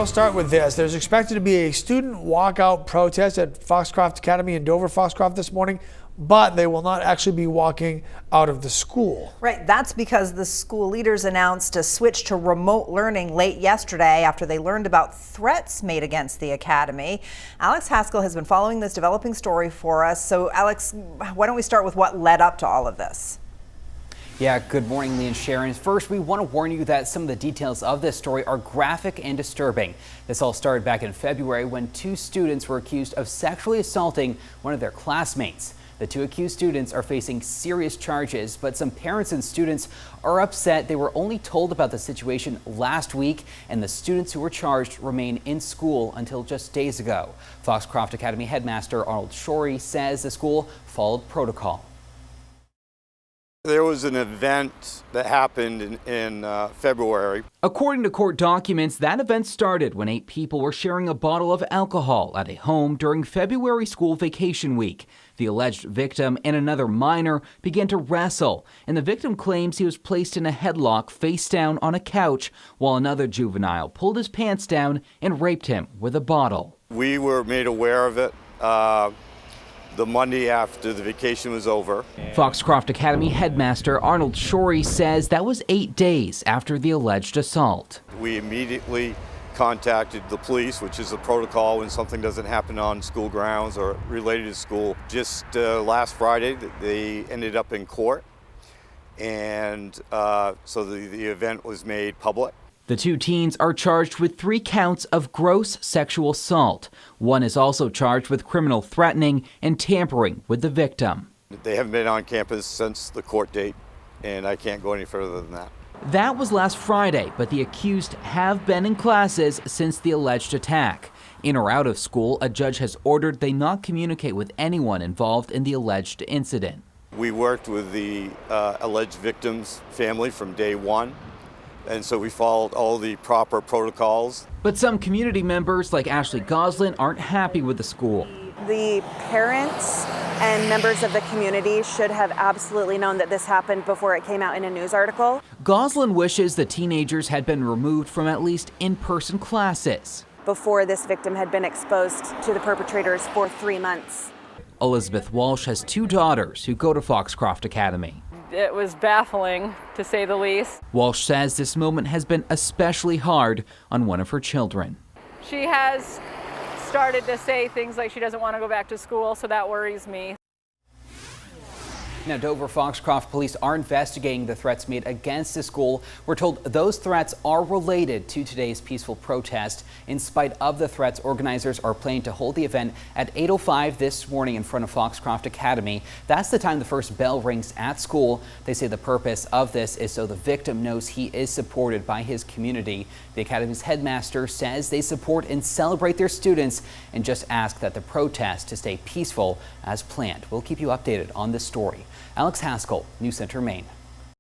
I'll start with this. There's expected to be a student walkout protest at Foxcroft Academy in Dover, Foxcroft this morning, but they will not actually be walking out of the school. Right, that's because the school leaders announced a switch to remote learning late yesterday after they learned about threats made against the academy. Alex Haskell has been following this developing story for us. So Alex, why don't we start with what led up to all of this? Yeah, good morning, Lee and Sharon. First, we want to warn you that some of the details of this story are graphic and disturbing. This all started back in February when two students were accused of sexually assaulting one of their classmates. The two accused students are facing serious charges, but some parents and students are upset. They were only told about the situation last week, and the students who were charged remain in school until just days ago. Foxcroft Academy headmaster Arnold Shorey says the school followed protocol. There was an event that happened in February. According to court documents, that event started when 8 people were sharing a bottle of alcohol at a home during February school vacation week. The alleged victim and another minor began to wrestle, and the victim claims he was placed in a headlock face down on a couch while another juvenile pulled his pants down and raped him with a bottle. We were made aware of it the Monday after the vacation was over. Foxcroft Academy headmaster Arnold Shorey says that was 8 days after the alleged assault. We immediately contacted the police, which is a protocol when something doesn't happen on school grounds or related to school. Just last Friday, they ended up in court, and so the event was made public. The two teens are charged with 3 counts of gross sexual assault. One is also charged with criminal threatening and tampering with the victim. They haven't been on campus since the court date, and I can't go any further than that. That was last Friday, but the accused have been in classes since the alleged attack. In or out of school, a judge has ordered they not communicate with anyone involved in the alleged incident. We worked with the alleged victim's family from day one, and so we followed all the proper protocols. But some community members like Ashley Goslin aren't happy with the school. The parents and members of the community should have absolutely known that this happened before it came out in a news article. Goslin wishes the teenagers had been removed from at least in-person classes. Before this victim had been exposed to the perpetrators for 3 months. Elizabeth Walsh has 2 daughters who go to Foxcroft Academy. It was baffling, to say the least. Walsh says this moment has been especially hard on one of her children. She has started to say things like she doesn't want to go back to school, so that worries me. Now, Dover Foxcroft police are investigating the threats made against the school. We're told those threats are related to today's peaceful protest. In spite of the threats, organizers are planning to hold the event at 8:05 this morning in front of Foxcroft Academy. That's the time the first bell rings at school. They say the purpose of this is so the victim knows he is supported by his community. The Academy's headmaster says they support and celebrate their students and just ask that the protest to stay peaceful as planned. We'll keep you updated on this story. Alex Haskell, News Center, Maine.